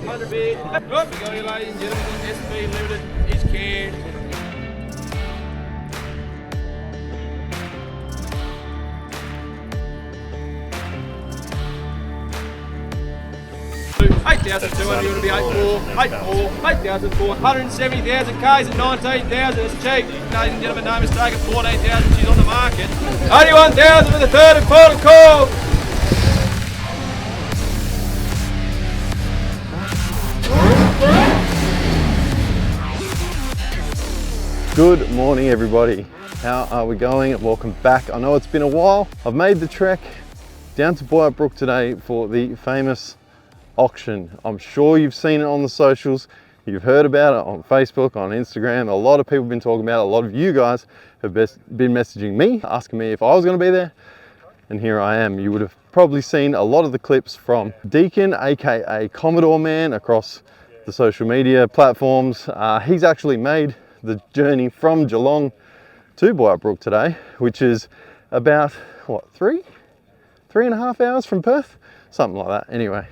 100 bid. Up we go here, ladies and gentlemen. SB Limited is canned. $8,200 to be 8,400, 8,400, 170,000 Ks at 19,000. It's cheap. Ladies and gentlemen, no mistake at 14,000. She's on the market. 81,000 for the third and final call. Good morning, everybody. How are we going? Welcome back. I know it's been a while. I've made the trek down to Boyup Brook today for the famous auction. I'm sure you've seen it on the socials. You've heard about it on Facebook, on Instagram. A lot of people have been talking about it. A lot of you guys have been messaging me, asking me if I was going to be there. And here I am. You would have probably seen a lot of the clips from Deacon, aka Commodore Man, across the social media platforms. He's actually made the journey from Geelong to Boyup Brook today, which is about, what, three and a half hours from Perth? Something like that. Anyway,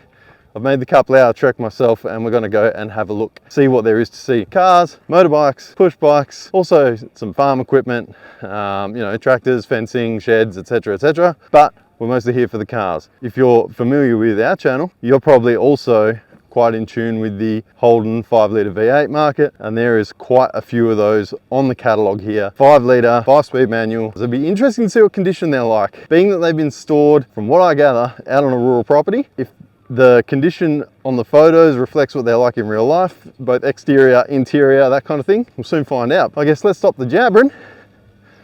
I've made the couple hour trek myself and we're going to go and have a look, see what there is to see. Cars, motorbikes, push bikes, also some farm equipment, you know, tractors, fencing, sheds, etc, etc. But we're mostly here for the cars. If you're familiar with our channel, you're probably also quite in tune with the Holden 5 litre V8 market, and there is quite a few of those on the catalogue here. 5 litre, 5-speed manual. It'll be interesting to see what condition they're like. Being that they've been stored, from what I gather, out on a rural property, if the condition on the photos reflects what they're like in real life, both exterior, interior, that kind of thing, we'll soon find out. I guess let's stop the jabbering.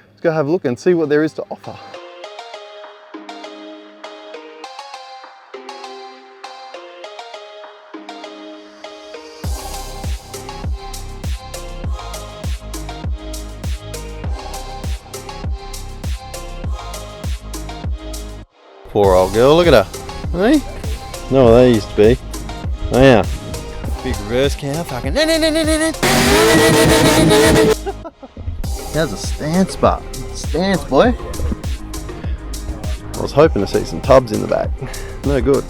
Let's go have a look and see what there is to offer. Poor old girl, look at her. Hey? No, they used to be. Oh yeah. Big reverse cow, fucking. How's a stance, but stance, boy. I was hoping to see some tubs in the back. No good.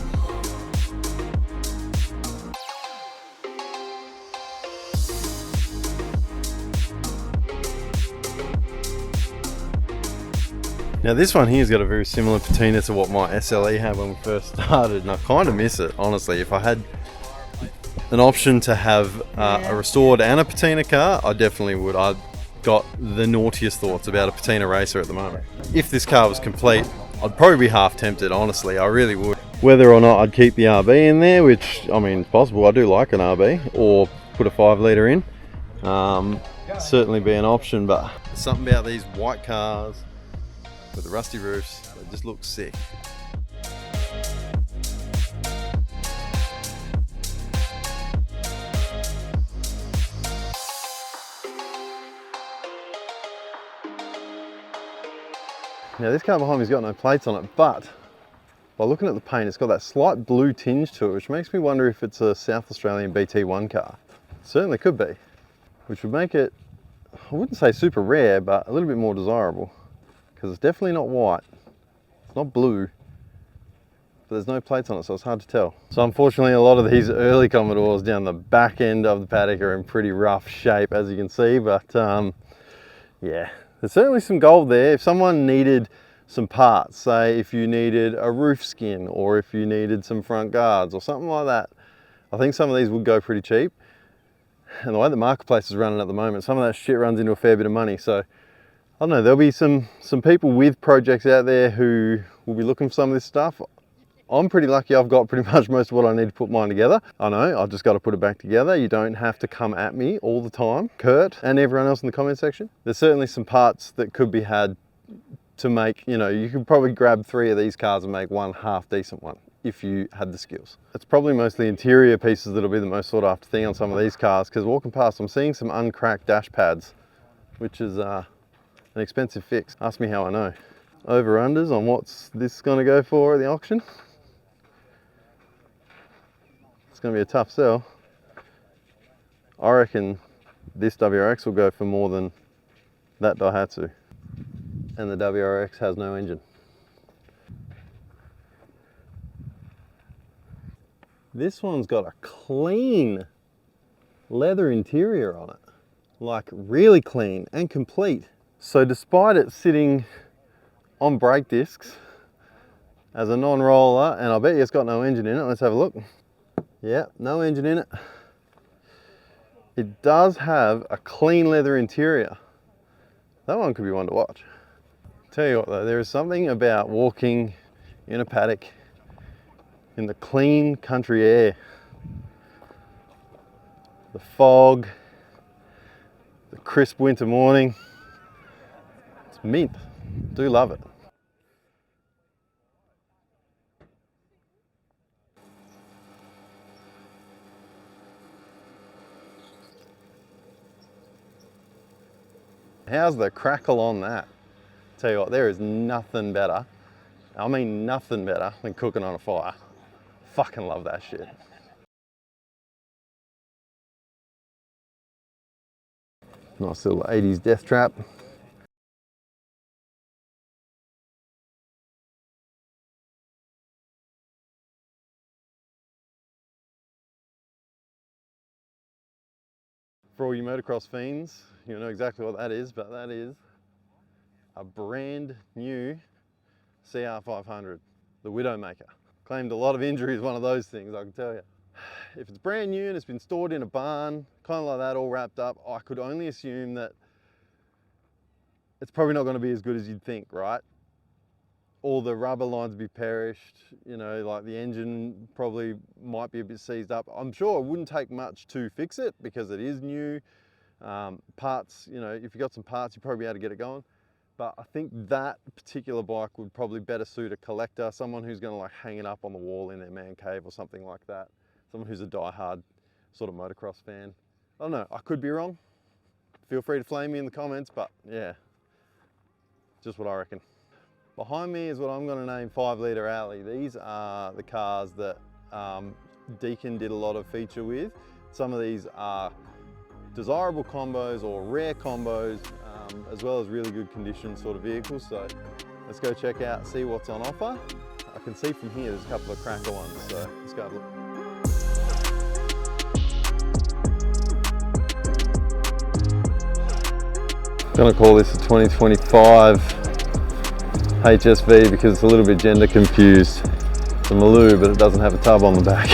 Now this one here's got a very similar patina to what my SLE had when we first started, and I kind of miss it, honestly. If I had an option to have a restored and a patina car, I definitely would. I've got the naughtiest thoughts about a patina racer at the moment. If this car was complete, I'd probably be half tempted, honestly, I really would. Whether or not I'd keep the RB in there, which, I mean, it's possible, I do like an RB, or put a 5 litre in, certainly be an option, but there's something about these white cars with the rusty roofs, they just look sick. Now this car behind me's got no plates on it, but by looking at the paint, it's got that slight blue tinge to it, which makes me wonder if it's a South Australian BT1 car. It certainly could be, which would make it, I wouldn't say super rare, but a little bit more desirable. Because it's definitely not white, it's not blue, but there's no plates on it, so it's hard to tell. So unfortunately, a lot of these early Commodores down the back end of the paddock are in pretty rough shape, as you can see, but yeah, there's certainly some gold there. If someone needed some parts, say if you needed a roof skin, or if you needed some front guards, or something like that, I think some of these would go pretty cheap. And the way the marketplace is running at the moment, some of that shit runs into a fair bit of money, so I don't know, there'll be some people with projects out there who will be looking for some of this stuff. I'm pretty lucky, I've got pretty much most of what I need to put mine together. I know, I've just got to put it back together. You don't have to come at me all the time, Kurt and everyone else in the comment section. There's certainly some parts that could be had to make, you know, you could probably grab 3 of these cars and make one half decent one if you had the skills. It's probably mostly interior pieces that'll be the most sought after thing on some of these cars, because walking past I'm seeing some uncracked dash pads, which is an expensive fix. Ask me how I know. Over-unders on what's this going to go for at the auction? It's going to be a tough sell. I reckon this WRX will go for more than that Daihatsu. And the WRX has no engine. This one's got a clean leather interior on it. Like really clean and complete. So despite it sitting on brake discs as a non-roller, and I bet you it's got no engine in it, let's have a look. Yeah, no engine in it. It does have a clean leather interior. That one could be one to watch. Tell you what though, there is something about walking in a paddock in the clean country air. The fog, the crisp winter morning. It's mint. Do love it. How's the crackle on that? Tell you what, there is nothing better. I mean nothing better than cooking on a fire. Fucking love that shit. Nice little 80s death trap. For all you motocross fiends, you'll know exactly what that is, but that is a brand new CR500, the Widowmaker. Claimed a lot of injuries, one of those things, I can tell you. If it's brand new and it's been stored in a barn, kind of like that, all wrapped up, I could only assume that it's probably not going to be as good as you'd think, right? All the rubber lines would be perished, you know, like the engine probably might be a bit seized up. I'm sure it wouldn't take much to fix it because it is new. Parts, you know, if you got some parts, you'd probably be able to get it going. But I think that particular bike would probably better suit a collector, someone who's going to like hang it up on the wall in their man cave or something like that. Someone who's a die-hard sort of motocross fan. I don't know, I could be wrong. Feel free to flame me in the comments, but yeah, just what I reckon. Behind me is what I'm going to name 5 Litre Alley. These are the cars that Deacon did a lot of feature with. Some of these are desirable combos or rare combos, as well as really good condition sort of vehicles. So let's go check out, see what's on offer. I can see from here there's a couple of cracker ones, so let's go have a look. I'm gonna call this a 2025 HSV because it's a little bit gender confused. It's a Maloo, but it doesn't have a tub on the back.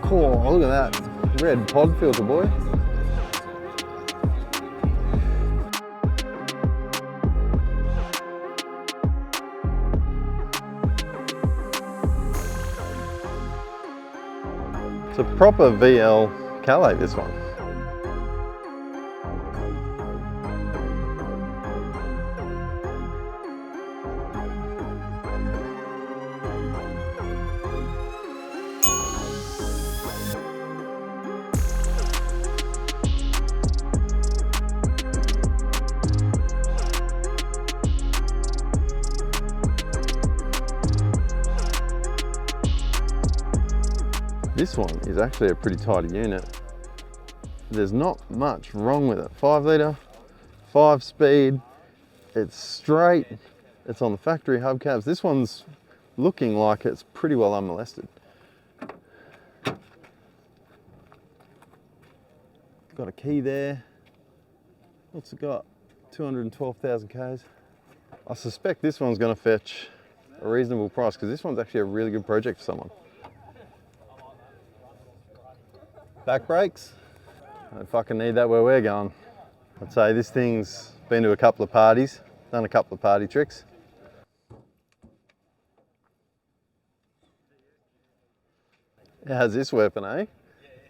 Cool, look at that red pod filter, boy. It's a proper VL Calais, this one. This one is actually a pretty tidy unit. There's not much wrong with it. 5 litre, 5 speed, it's straight, it's on the factory hubcaps. This one's looking like it's pretty well unmolested. Got a key there. What's it got? 212,000 Ks. I suspect this one's gonna fetch a reasonable price because this one's actually a really good project for someone. Back brakes, don't fucking need that where we're going. I'd say this thing's been to a couple of parties, done a couple of party tricks. It has this weapon, eh?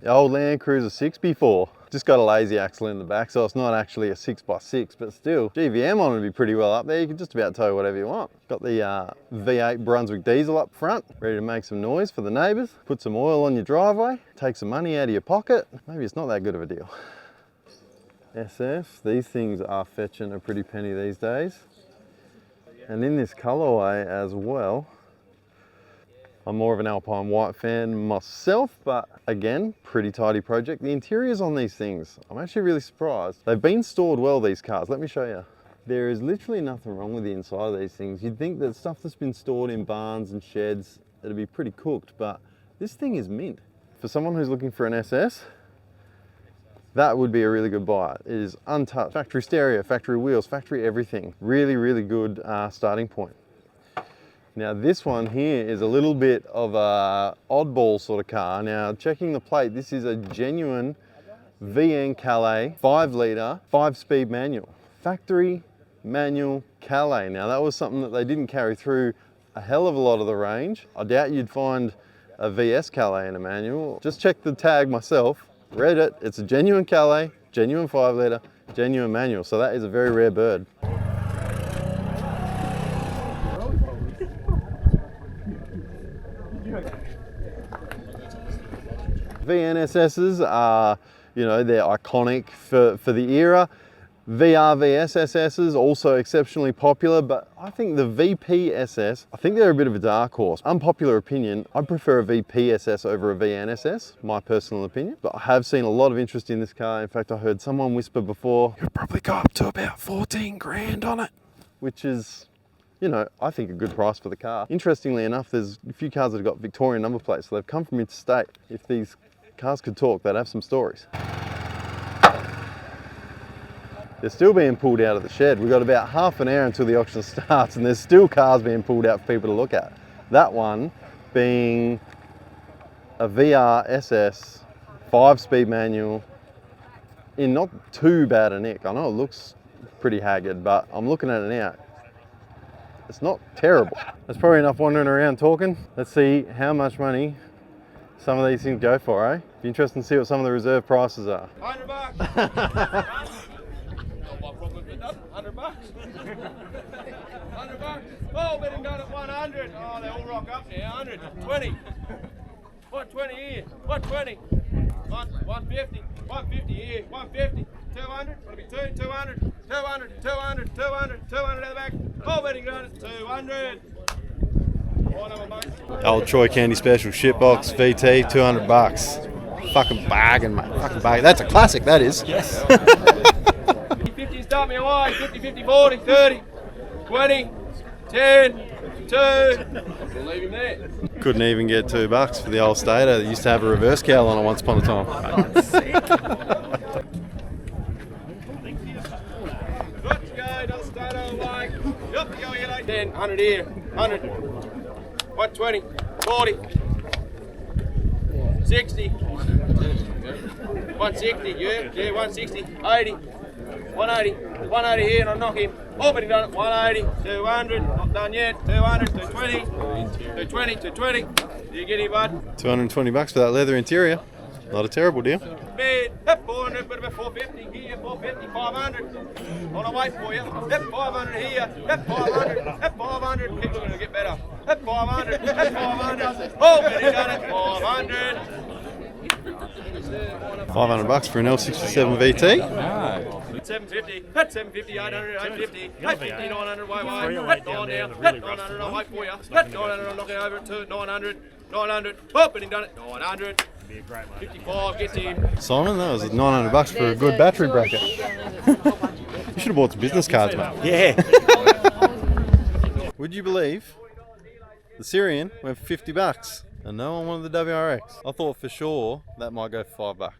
The old Land Cruiser 6x4. Just got a lazy axle in the back, so it's not actually a 6x6, but still, GVM on it would be pretty well up there. You can just about tow whatever you want. Got the V8 Brunswick diesel up front, ready to make some noise for the neighbours. Put some oil on your driveway, take some money out of your pocket. Maybe it's not that good of a deal. SF, these things are fetching a pretty penny these days. And in this colourway as well. I'm more of an Alpine White fan myself, but again, pretty tidy project. The interiors on these things, I'm actually really surprised. They've been stored well, these cars. Let me show you. There is literally nothing wrong with the inside of these things. You'd think that stuff that's been stored in barns and sheds, it'd be pretty cooked, but this thing is mint. For someone who's looking for an SS, that would be a really good buy. It is untouched. Factory stereo, factory wheels, factory everything. Really, really good starting point. Now this one here is a little bit of a oddball sort of car. Now checking the plate, this is a genuine VN Calais 5 litre, 5-speed manual. Factory manual Calais. Now that was something that they didn't carry through a hell of a lot of the range. I doubt you'd find a VS Calais in a manual. Just checked the tag myself, read it, it's a genuine Calais, genuine 5 litre, genuine manual. So that is a very rare bird. VNSSs are, you know, they're iconic for the era. VRVSSs also exceptionally popular, but I think the VPSS, I think they're a bit of a dark horse. Unpopular opinion, I prefer a VPSS over a VNSS, my personal opinion, but I have seen a lot of interest in this car. In fact, I heard someone whisper before, you'll probably go up to about 14 grand on it, which is, you know, I think a good price for the car. Interestingly enough, there's a few cars that have got Victorian number plates, so they've come from interstate. If these cars could talk, they'd have some stories. They're still being pulled out of the shed. We've got about half an hour until the auction starts and there's still cars being pulled out for people to look at. That one being a VRSS 5-speed manual in not too bad a nick. I know it looks pretty haggard, but I'm looking at it now. It's not terrible. That's probably enough wandering around talking. Let's see how much money some of these things go for, eh? Be interesting to see what some of the reserve prices are. 100 bucks. 100 bucks. 100 bucks. Oh, bidding done at 100. Oh, they all rock up now. 100. 20. What 20 here? What 20? 150. 150 here. 150. 200. It'll be 200. 200. 200. 200. 200 at the back. Oh, bidding done at 200. Old Troy Candy Special shitbox VT, 200 bucks. Fucking bargain, mate. Fucking bargain. That's a classic, that is. Yes. 50 start me away. 50, 50, 40, 30, 20, 10, 2. We'll leave him there. Couldn't even get $2 for the old Stater that used to have a reverse cowl on it once upon a time. Let's go, another Stater away. Yep, go here, like 10, 100 here, 100, 120, 40, 60, 160, yeah, 160, 80, 180, 180 here, and I'll knock him. Opening done at 180, 200, not done yet, 200, 220, 220, 220. Do you get him, bud? 220 bucks for that leather interior. Not a terrible deal. Bid, hep 400, but about 450 here, 450, 500. On a wait for you. Hep 500 here, hep 500, hep 500. People are going to get better. Hep 500, hep 500. Oh, but he done it, 500. 500 bucks for an L67 VT. 750, hep 750, 800, 850, 850, 900, wait, hep 9 now, hep 900, I'll wait for you. Hep 900, I'll knock it over to 900, 900. Oh, but he done it, 900. 55, gets him. Simon, that was 900 bucks for a good battery bracket. You should have bought some business cards, mate. Yeah. Would you believe the Syrian went for 50 bucks and no one wanted the WRX? I thought for sure that might go for $5.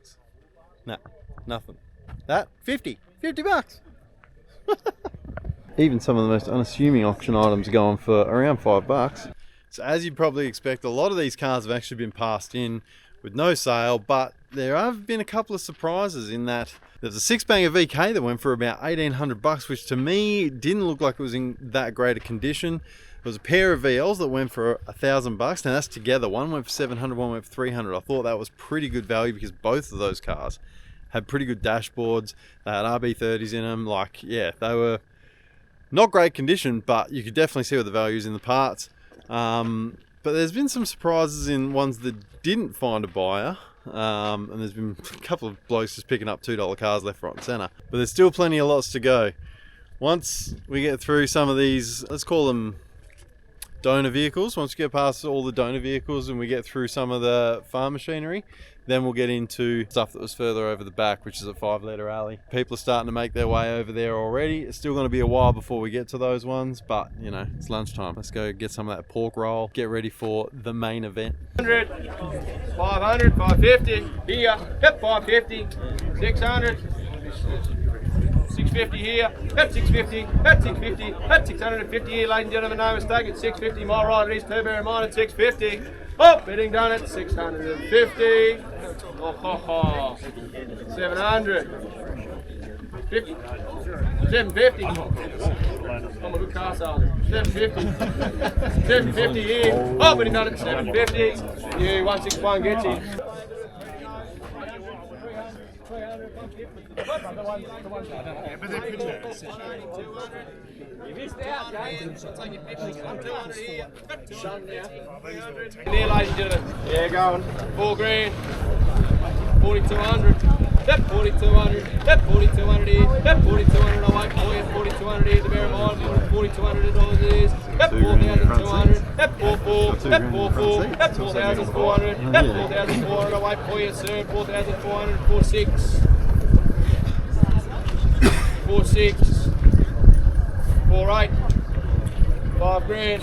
Nah, nothing. That 50 bucks. Even some of the most unassuming auction items are going for around $5. So as you'd probably expect, a lot of these cars have actually been passed in with no sale, but there have been a couple of surprises in that there's a 6-banger VK that went for about 1,800 bucks, which to me didn't look like it was in that great a condition. There was a pair of VLs that went for 1,000 bucks. Now that's together. One went for 700, one went for 300. I thought that was pretty good value because both of those cars had pretty good dashboards. They had RB30s in them. Like, yeah, they were not great condition, but you could definitely see what the value is in the parts. But there's been some surprises in ones that didn't find a buyer. And there's been a couple of blokes just picking up $2 cars left, right and centre. But there's still plenty of lots to go. Once we get through some of these, let's call them donor vehicles. Once we get past all the donor vehicles and we get through some of the farm machinery, then we'll get into stuff that was further over the back, which is a 5 litre alley. People are starting to make their way over there already. It's still going to be a while before we get to those ones, but you know, it's lunchtime. Let's go get some of that pork roll, get ready for the main event. 100, 500, 550, here, yep, 550, 600, 650 here, yep, 650, yep, 650, yep, 650 here, ladies and gentlemen, no mistake, it's 650, my right it is, 2 bear in mind at 650. Oh, bidding done at 650. Oh, ho, ho. 700. 50. 750. I'm a good car salesman. 750. 750 here. Oh, bidding done at 750. Yeah, 161 gets you. You missed out, James. I'll take your 50. I'm 200 here. 200 now. 300. There, ladies and gentlemen. Yeah, going. 4 grand. 4,200. Yep, 4,200. Yep, 4,200 here. Yep, 4,200. I'll wait for you. 4,200 here. To bear in mind, $4,200 is. Yep, 4,200. Yep, 4,400. Yep, 4,400. Yep, 4,400. Yep, 4,400. I'll wait for you, sir. 4,400. 4,600. 4,600. 4,800. 5 grand.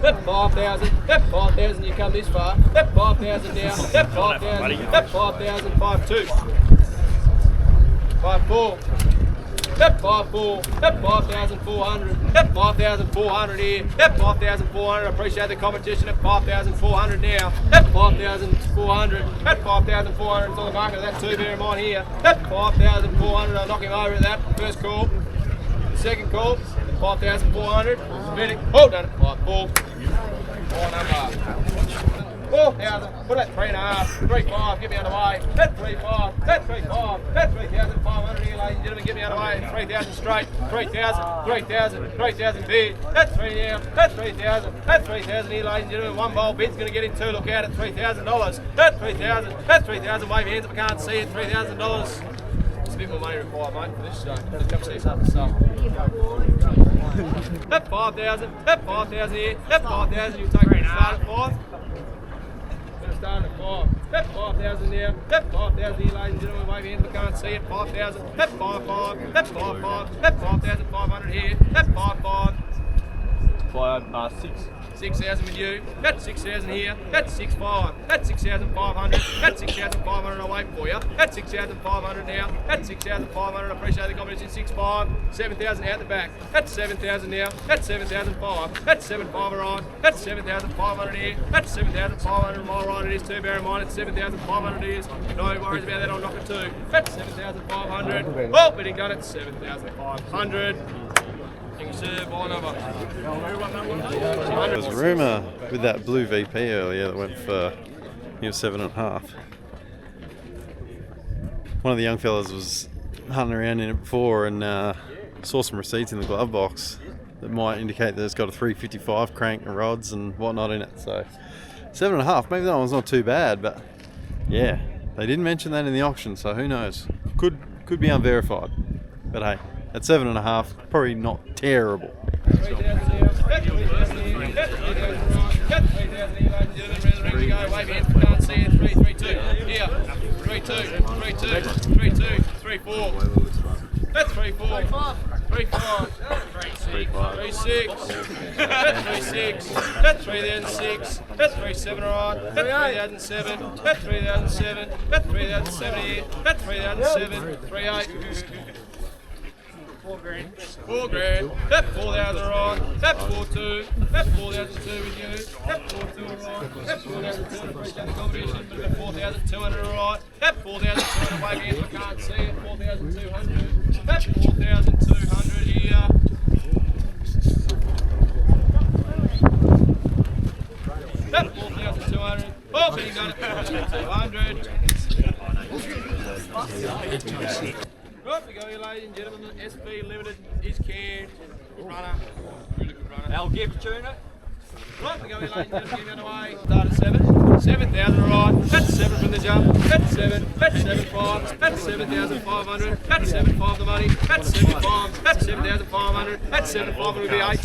Yep, 5,000. Yep, 5,000. You come this far. Yep, 5,000 down. Yep, 5,000. Yep, 5,000. 5,200. 5,400. Yep, 5,400. Yep, 5,400. Yep, 5,400 here. Yep, 5,400. Appreciate the competition at 5,400 now. Yep, 5,400. Yep, 5,400. It's on the market. That's 2 bear in mind here. Yep, 5,400. I'll knock him over at that. First call. Second call. 5,400. Bidding. Oh, done it. 5,400. 4,000. Put that 3.5. 3,500. Get me out of the way. That's 3,500. That's 3,500. That's 3,500 here, ladies and gentlemen. Get me out of the way. 3,000 straight. 3,000. 3,000. 3,000 bid. That's 3 now. That's 3,000. That's 3,000 here, ladies and gentlemen. One bowl bid's going to get in 2. Look out at $3,000. That's 3,000. That's 3,000. Wave your hands if I can't see it. $3,000. It's a bit more money required, mate, for this show. Let's come see something to sell. That 5,000. That 5,000 here. That 5,000. You take it. Start at 5. Start at 5. That 5,000 there. That 5,000 here, ladies and gentlemen. Wave your hands if I can't see it. 5,000. That 5,500. That 5,500. That 5,500 here. That 5,500. 6,000 with you. That's 6,000 here. That's 6,500. That's 6,500. That's 6,500. I'll wait for you. That's 6,500 now. That's 6,500. I appreciate the competition. 6,500. 7,000 out the back. That's 7,000 now. That's 7,500. That's 7,500 on. That's 7,500 here. That's 7,500. My right it is 2. Bear in mind it's 7,500 it is. No worries about that. I'll knock it 2. That's 7,500. Well, bidding done at 7,500. There's a rumour with that blue VP earlier that went for 7.5. One of the young fellas was hunting around in it before and saw some receipts in the glove box that might indicate that it's got a 355 crank and rods and whatnot in it. So 7.5, maybe that one's not too bad, but yeah, they didn't mention that in the auction, so who knows? Could be unverified, but hey. At 7.5, probably not terrible. 3,6. That's 3,6. That's 3,006. That's 3,700 on. That's 3,007. That's 3,007. That's 3,007 here. That's 3,007. 3,800. 4 grand. 4 grand. That 4,000 on. That 4,200. That 4,002 with you. That 4,200 on. That 4,200 appreciate the competition. But that 4,200 right. That 4,200 away again. I can't see it. 4,200. That 4,200 here. That 4,200. Oh, but he done it. 4,200. Right, we go here, ladies and gentlemen. The SP Limited is canned. Runner. Really good runner. Al Gibbs tuner. Right, we go here, ladies and gentlemen. Get out of the way. Start at 7. 7,000 right. That's 7 from the jump. That's 7. That's 7,500. That's 7,500. That's 7,500 the money. That's 7,500. That's 7,500. That's 7,500 will be 8.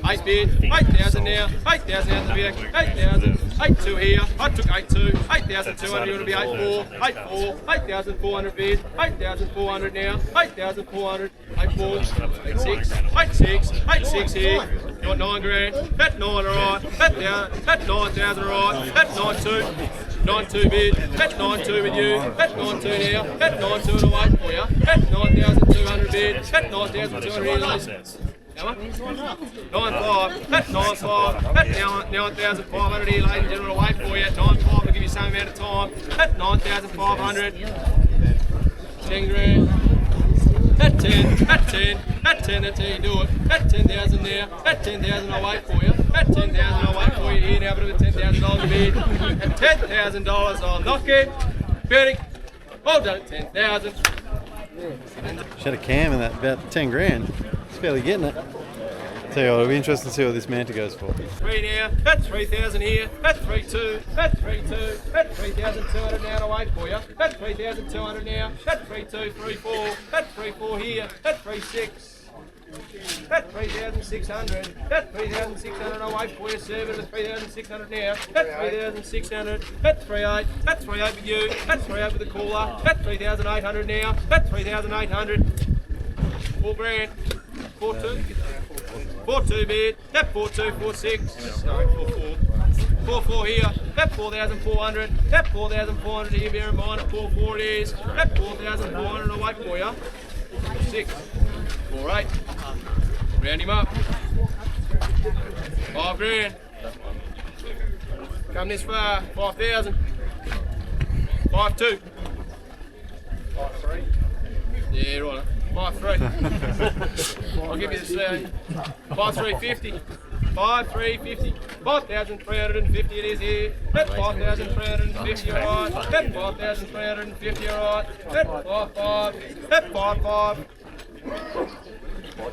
8 bid. 8,000 now. 8,000 out the vehicle. 8,000. 8,2 here. I took 8,2. 8,200 it will be 8,4. 8,4. 8,400 bid. 8,400 now. 8,400. 8,4. 8,6. 8,6. 8,6 here. You want 9 grand? That's 9 alright. That's 9,000 alright. That's 9,2. 9,2 bid. That's 9,2 with you. That's 9,2 now. That's 9,2 and away for you. That's 9,200 bid. That's 9,200 here, ladies. How much? 9,500. That's 9,500. That's 9,500 here, ladies and gentlemen, away for you. 9,500 will give you the same amount of time. That's 9,500. 10 grand. That's 10. That's 10. That's 10. That's how you do it. That's 10,000 there. That's 10,000 I'll wait for you. That's 10,000 I'll wait for you here now, but with $10,000 bid. At $10,000 I'll knock it. Betting. Well done at 10,000. Should have cam in that about 10 grand. It's barely getting it. Tell you what, it'll be interesting to see what this Manta goes for. 3 now, that's 3,000 here, that's 3,2, that's 3,2, that's 3,200 now to wait for you, that's 3,200 now, that's 3,2, 3,4, that's 3,4 here, that's 3,6, that's 3,600, that's 3,600 I'll wait for you, serve at 3,600 now, that's 3,600, that's 3,8, that's 3,8 with you, that's 3,8 with the caller, that's 3,800 now, that's 3,800, 4 grand, 4,2. 4,2 bid, that 4,2, 4,6, sorry, 4,4. 4,4 here, that 4,400, that 4,400 here, bear in mind, at 4,4 it is, that 4,400 I'll wait for you. 6, 4,8, round him up. 5 grand. Come this far, 5,000. 5,2. 5,3. Yeah, right. 5,3. I'll give you the same. 5,350. 5,350. 5,350 it is here. That's 5,350 alright. That's 5,350 alright. That's 5,500. That's 5,500.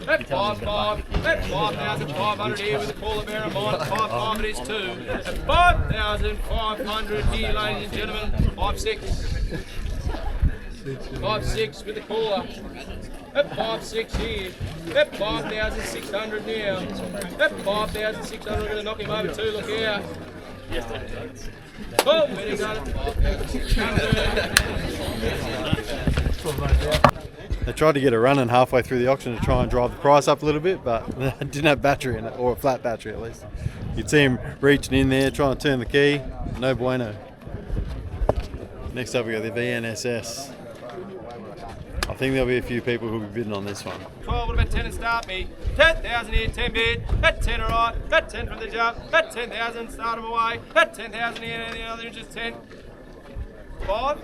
That's 5,500. That's 5,500 here with the caller, bear in mind. 5,500 it is too. That's 5,500 here, ladies and gentlemen. 5,600. 5,600 with the caller. That 5,600 here. That 5,600 now. That 5,600 we're going to knock him over too. Look here. Oh, very good. 5,600. They tried to get a run in halfway through the auction to try and drive the price up a little bit, but they didn't have battery in it, or a flat battery at least. You'd see him reaching in there, trying to turn the key. No bueno. Next up we got the VNSS. I think there'll be a few people who'll be bidding on this one. 12, what about 10 and start me? 10,000 here, 10 bid. That's 10 alright. That's 10 from the jump. That's 10,000, start them away. That's 10,000 here, and the other is just 10. 5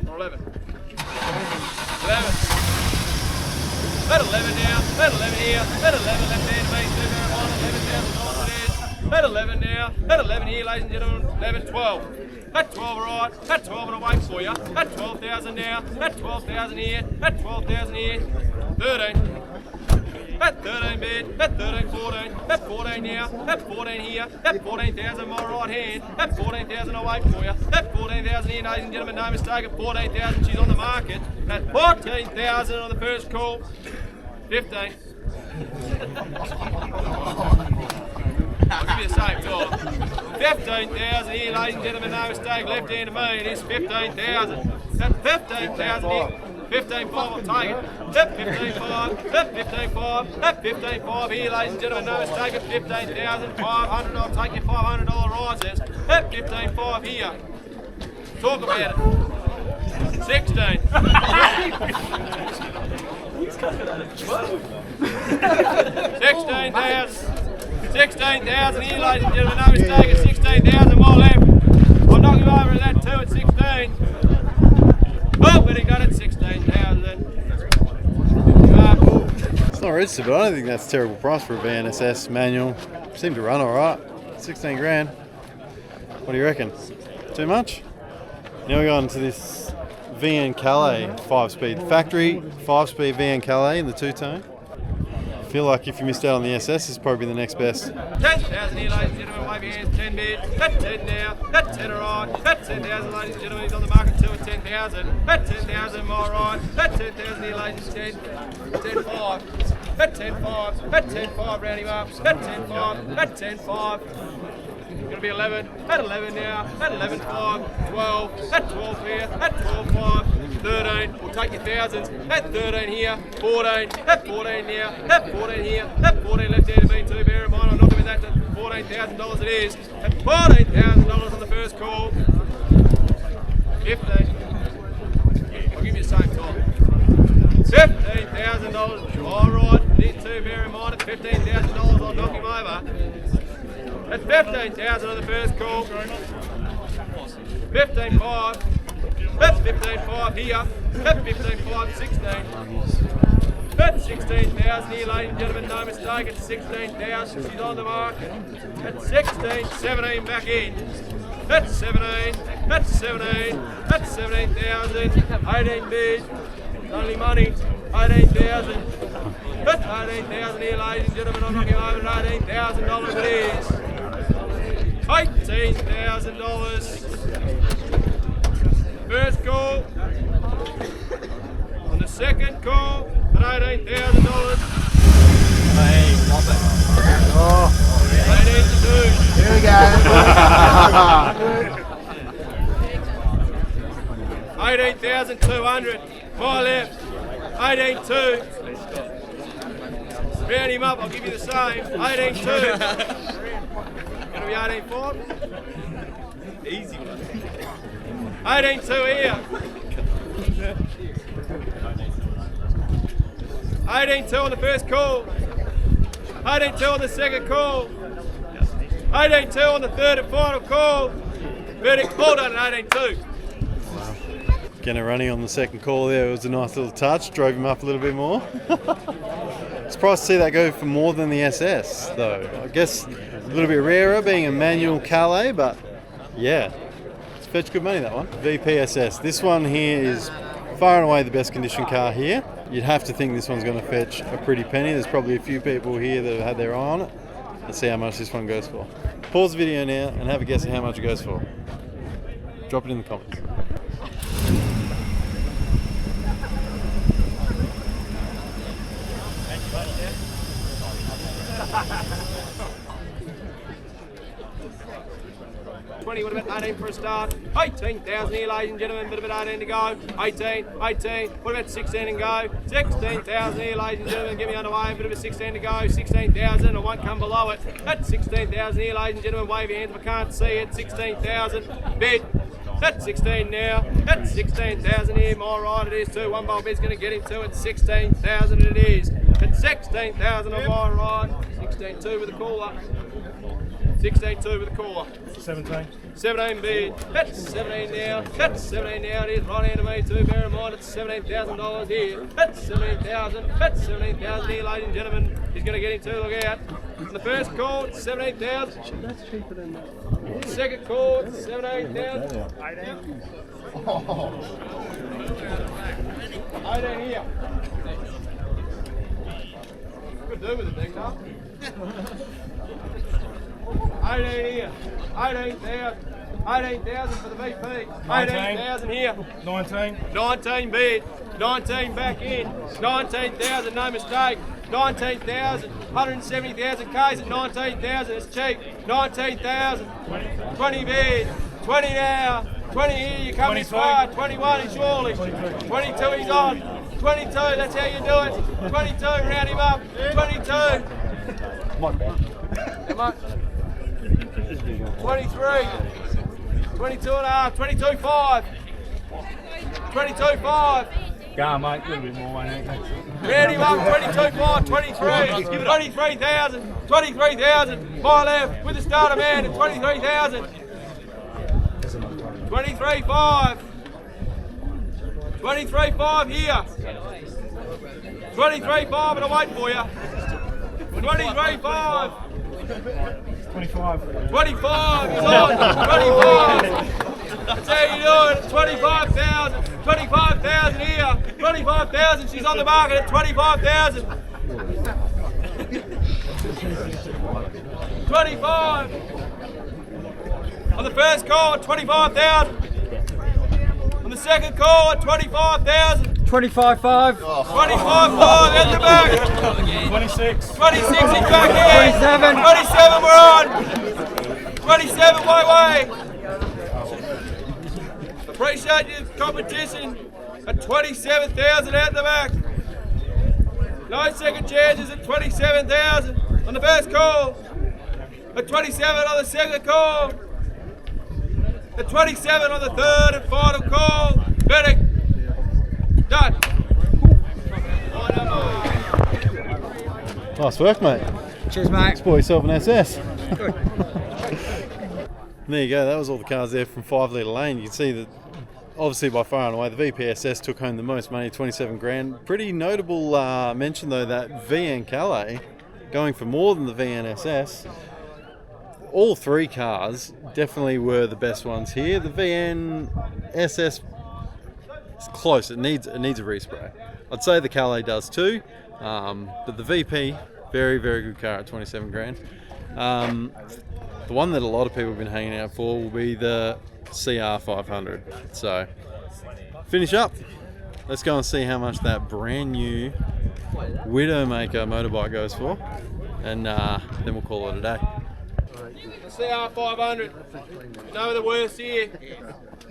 or 11? 11. That 11 now. That 11 here. That 11 left hand base. $11,000 it is. That 11 now. That 11 here, ladies and gentlemen. 11, 12. That's 12 alright, that's 12 and away for you. That's 12,000 now, that's 12,000 here, that's 12,000 here. 13. That's 13 bid, that's 13, 14, that's 14 now, that's 14 here, that's 14,000 my right hand, that's 14,000 away for you. That's 14,000 here, ladies and gentlemen, no mistake, at 14,000 she's on the market. That's 14,000 on the first call. 15. I'll give you the same time. 15,000 here, ladies and gentlemen, no mistake, left hand of me, it is 15,000. That's 15,000 here. 15,500, I'll take it. That's 15,500, that's 15,500, that's 15,500 here, ladies and gentlemen, no mistake, at 15,500, I'll take your $500 rises. That's 15,500 here. Talk about it. 16. 16,000. 16,000 here, ladies and gentlemen, no mistake, at 16,000 more left. I'll knock him over at that too at 16. Oh, but he got it, 16,000. It's not registered, but I don't think that's a terrible price for a VNSS manual. Seemed to run alright. 16 grand. What do you reckon? Too much? Now we go on to this VN Calais 5-speed. Factory 5-speed VN Calais in the two-tone. feel like if you missed out on the SS, it's probably the next best. 10,000 here, ladies and gentlemen, wave your hands, 10 bid, that's 10 now, that's 10 alright, that's 10,000 ladies and gentlemen, he's on the market too at 10,000, that's 10,000 more right, that's 10,000 here, ladies and 10, 5, that's 10,5, that's 10,5, round him up, that's 10,5, that's 10,5. Going to be 11, at 11 now, at 11.5, 12, at 12 here, at 12.5, 13, we'll take your thousands, at 13 here, 14, at 14 now, at 14 here, at 14 left hand of me too, bear in mind I'm not giving that to $14,000 it is, at $14,000 on the first call, 15, I'll give you the same time, $15,000, alright, this too, bear in mind at $15,000 I'll knock him over. That's 15,000 on the first call. 15.5. That's 15.5 here. That's 15.5, 16. That's 16,000 here, ladies and gentlemen. No mistake. It's 16,000. She's on the market. That's 16, 17 back in. That's 17. That's 17. That's 17,000. 18 bid. Only money. 18,000. That's 18,000 here, ladies and gentlemen. I'm knocking over $18,000 it is. $18,000. First call. On the second call, at $18,000. Hey, stop it. Oh. 18 to 2. Here we go. 18,200. My left. 18.2. Round him up, I'll give you the same. 18.2. Gonna be 18.5. Easy one. 18.2 here. 18.2 on the first call. 18.2 on the second call. 18.2 on the third and final call. Verdict Holden at 18.2. Getting running on the second call there. It was a nice little touch. Drove him up a little bit more. Surprised to see that go for more than the SS though. I guess a little bit rarer being a manual Calais, but yeah, it's fetched good money that one. VPSS. This one here is far and away the best condition car here. You'd have to think this one's going to fetch a pretty penny. There's probably a few people here that have had their eye on it. Let's see how much this one goes for. Pause the video now and have a guess at how much it goes for. Drop it in the comments. What about 18 for a start? 18,000 here, ladies and gentlemen, bit of 18 to go. 18, 18, what about 16 and go? 16,000 here, ladies and gentlemen, get me underway, bit of a 16 to go. 16,000, I won't come below it. That's 16,000 here, ladies and gentlemen, wave your hands if I can't see it. 16,000, bid. That's 16 now. That's 16,000 here, my right it is too. One bolt bid's going to get him to it. 16,000 it is. It's 16,000 on my right. 16.2 with a caller. 16.2 with a caller. 17. 17 bid. That's 17 now. That's 17 now. It is right hand of me too. Bear in mind it's $17,000 here. That's 17,000. That's 17,000 here, ladies and gentlemen. He's going to get him too. Look out. On the first call, it's 17,000. That's cheaper than that. Second call, it's 17,000. 18 here. Good do with the thing, huh? 18 here. 18,000. 18,000 for the VP. 18,000 here. 19. 19 bid. 19 back in. 19,000, no mistake. 19,000. 170,000 Ks at 19,000. It's cheap. 19,000. 20 bid. 20 now. 20 here. You come this far. 21 is surely. 22 he's on. 22. That's how you do it. 22. Round him up. 22. How much? 23. 22 and a half. 22.5. 22.5. Go on, mate. A little bit more, won't it? Round him up. 22.5. 23. 23,000. 23,000. My left with the starter man at 23,000. 23.5. 23.5 here. 23.5 and I'll wait for you. 23.5. 25. 25 is on. 25. That's how you do it. 25,000. 25,000 here. 25,000. She's on the market at 25,000. 25. On the first call, 25,000. On the second call, at 25,000. 25.5. 25,500 at the back. 26. 26 is back here. 27 we're on. 27 way. Appreciate your competition at 27,000 out the back. No second chances at 27,000 on the first call. At 27 on the second call. At 27 on the third and final call. Verdict. Done. Nice work, mate. Cheers, mate. Spoil yourself an SS. There you go, that was all the cars there from 5 Litre Lane. You can see that obviously by far and away the VPSS took home the most money, 27 grand. Pretty notable mention though that VN Calais going for more than the VNSS. All three cars definitely were the best ones here. The VNSS is close, it needs a respray. I'd say the Calais does too, but the VP, very good car at 27 grand. The one that a lot of people have been hanging out for will be the CR500. So, finish up. Let's go and see how much that brand new Widowmaker motorbike goes for, and then we'll call it a day. The CR500. No, the worst here.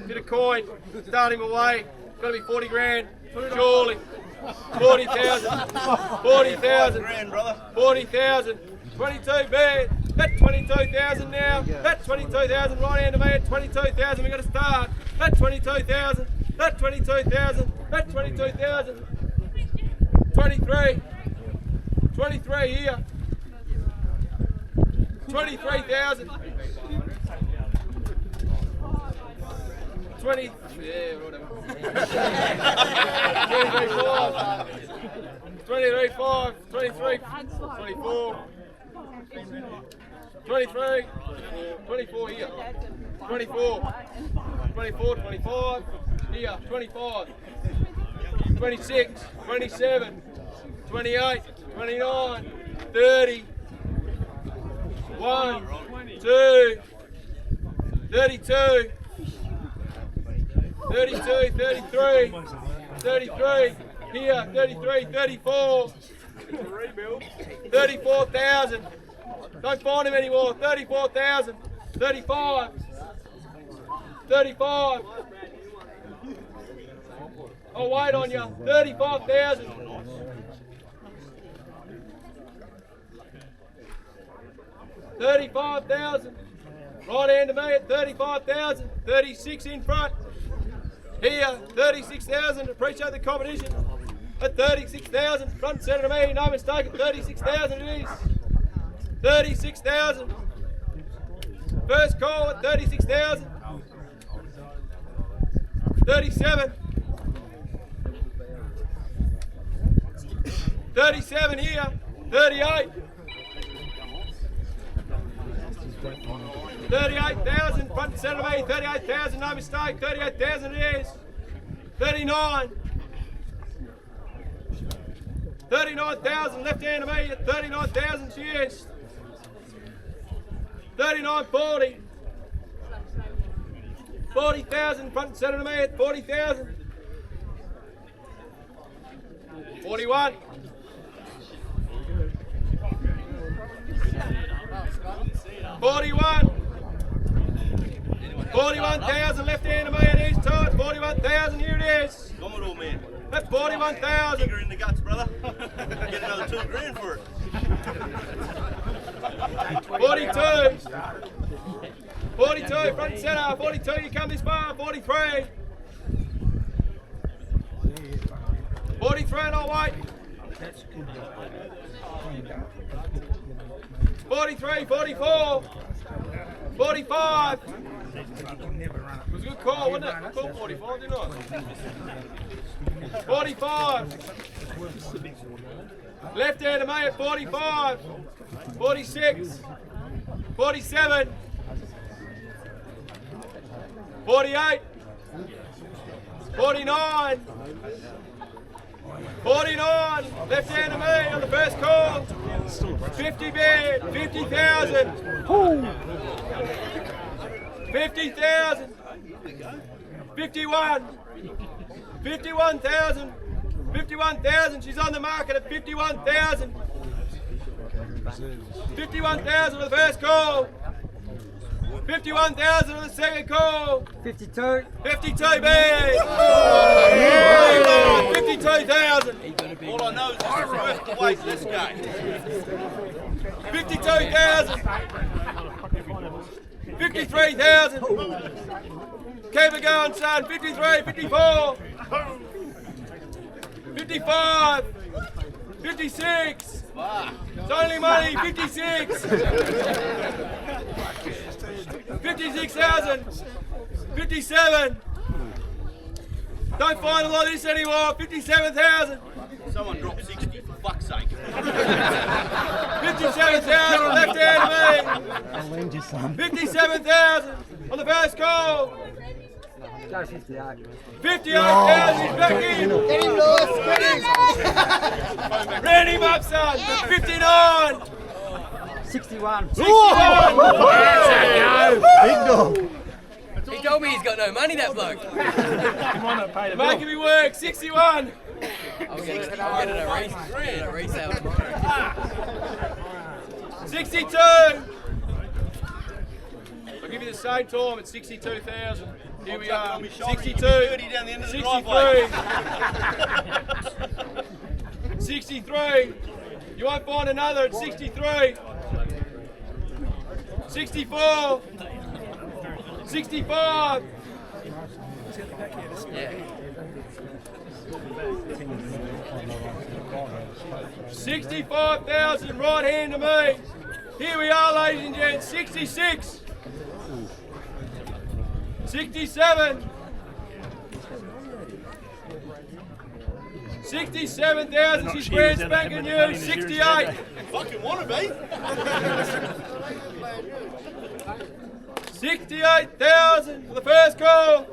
Bit of coin. Start him away. Got to be 40 grand. Surely. 40,000. 40,000. 40,000. 22 bad. That's 22,000 now. That's 22,000 right hand to me at 22,000. We got to start. That's 22,000. That's 22,000. That's 22,000. 23. 23 here. 23,000. 20. Yeah, whatever. 23.5. 23. 24. 23, 24 here, 24, 24, 25, here, 25, 26, 27, 28, 29, 30, 1, 2, 32, 32, 33, 33, here, 33, 34, 34,000. Don't find him anymore. 34,000. 35. 35. I'll wait on you. 35,000. 35,000. Right hand to me at 35,000. 36 in front. Here, 36,000. Appreciate the competition. At 36,000. Front and centre to me. No mistake. At 36,000 it is. 36,000. First call at 36,000. 37. 37 here. 38. 38,000. Front and centre of me. 38,000. No mistake. 38,000 it is. 39. 39,000. Left hand of me at 39,000 she is. 39.40. 40,000 front and centre to me at 40,000. 41. 41. 41,000 left hand to me at each time. 41,000 here it is. Come on, old man. That's 41,000. Finger in the guts, brother. Get another 2 grand for it. 42. 42, front and centre. 42, you come this far. 43. 43 and I'll wait. 43, 44. 45. It was a good call, wasn't it? I called 45, didn't I? 45. Left hand to me at 45. 46. 47. 48. 49. 49. Left hand to me on the first call. 50 bid, 50,000. 50,000. 51. 51,000. 51,000. She's on the market at 51,000. 51,000 for the first call. 51,000 for the second call. 52. 52 bid. 52,000. All I know is this is worth the wait. Let's go. 52,000. 53,000. Keep it going, son. 53, 54. 55. 56. It's only money. 56. 56,000. 57. Don't find a lot of this anymore. 57,000. Someone drop 60 for fuck's sake. 57,000 left hand to me. 57,000 on the first call. Go 58. 58,000 he's back in. Get him, Lewis, get him! Round him up, son. 59. 61. 61. Big dog. He told me he's got no money, that bloke. You might not pay the bill. Making me work. 61. I'll get it at a resale tomorrow. 62. I'll give you the same time at 62,000. Here we are. 62. 63. 63. You won't find another at 63. 64. 65. Yeah. 65,000 right hand to me. Here we are, ladies and gents. 66. 67. 67,000. She's brand spanking new. 68. Fucking wanna be. 68,000 for the first call.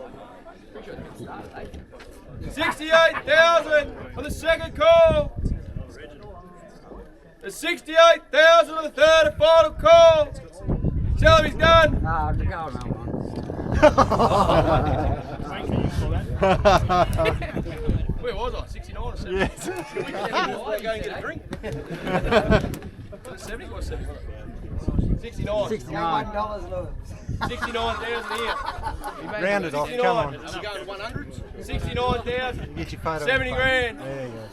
68,000 for the second call. There's 68,000 for the third and final call. Tell him he's done. Nah, to go on that one. Where was I? 69 or 70? Yes. Go and get a drink. 70 or 70? 69. 69. $69,000 here. Round it off, 69. come on. Are we going 100s? 69,000. Get your photo. 70 grand. There you go.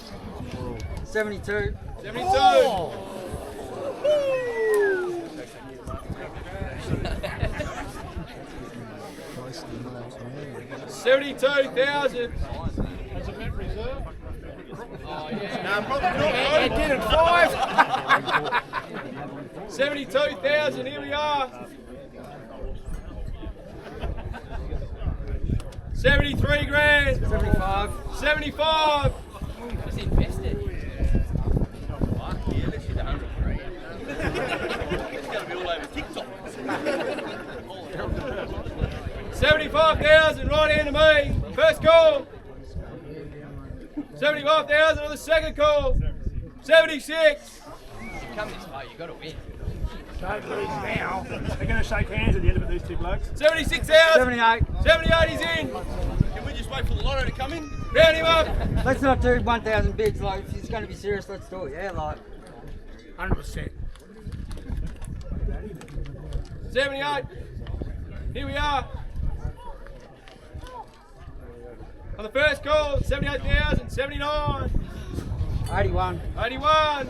72. 72. 72,000. Has a bet reserve? No, probably not. Get it 5. 72,000. Here we are. 73 grand. 75. 75. Just invested. Fuck yeah, let's hit 100 grand. It's going to be all over TikTok. 75,000 right hand to me. First call. 75,000 on the second call. 76. Come this far, you got to win. Don't lose now. They're going to shake hands at the end of it, these two blokes. 76,000. 78. 78 he's in. Can we just wait for the lotto to come in? Round him up. Let's not do 1,000 bids. Like, if it's going to be serious, let's do it. Yeah, like. 100%. 78. Here we are. On the first call, 78,000. 79. 81. 81.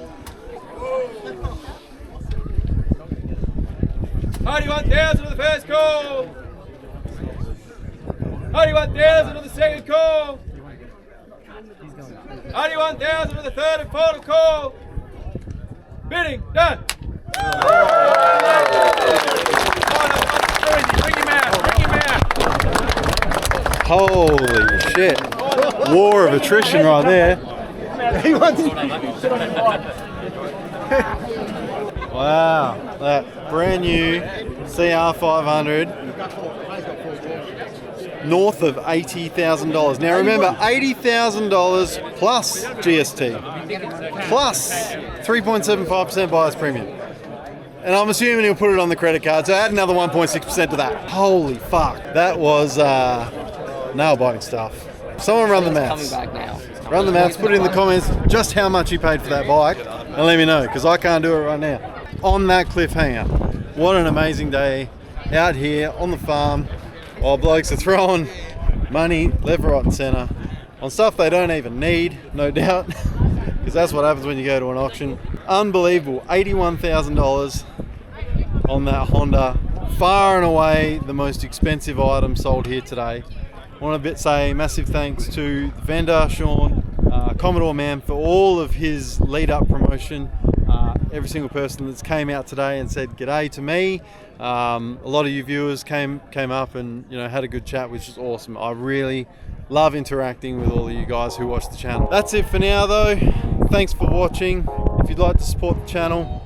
81,000 on the first call. 81,000 on the second call. 81,000 on the third and final call. Bidding done. Bring him out. Bring him out. Holy shit. War of attrition right there. Wow, that brand new CR500. north of $80,000. Now remember, $80,000 plus GST, plus 3.75% buyer's premium. And I'm assuming he'll put it on the credit card, so add another 1.6% to that. Holy fuck, that was nail-biting stuff. Someone run the maths. Coming back now. Run the maths, put it in the comments just how much you paid for that bike, and let me know, because I can't do it right now. On that cliffhanger, what an amazing day out here on the farm while blokes are throwing money left, right and centre on stuff they don't even need, no doubt, because that's what happens when you go to an auction. Unbelievable, $81,000 on that Honda. Far and away the most expensive item sold here today. I want to say massive thanks to the vendor, Sean, Commodore Man, for all of his lead-up promotion. Every single person that's came out today and said g'day to me. A lot of you viewers came up and had a good chat, which is awesome. I really love interacting with all of you guys who watch the channel. That's it for now though. Thanks for watching. If you'd like to support the channel,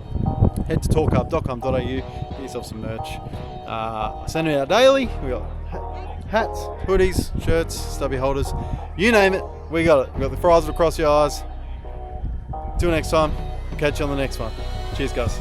head to torqhub.com.au, get yourself some merch. Send it out daily. We got hats, hoodies, shirts, stubby holders, you name it, we got it. We got the fries across your eyes. Till next time, catch you on the next one. Cheers guys.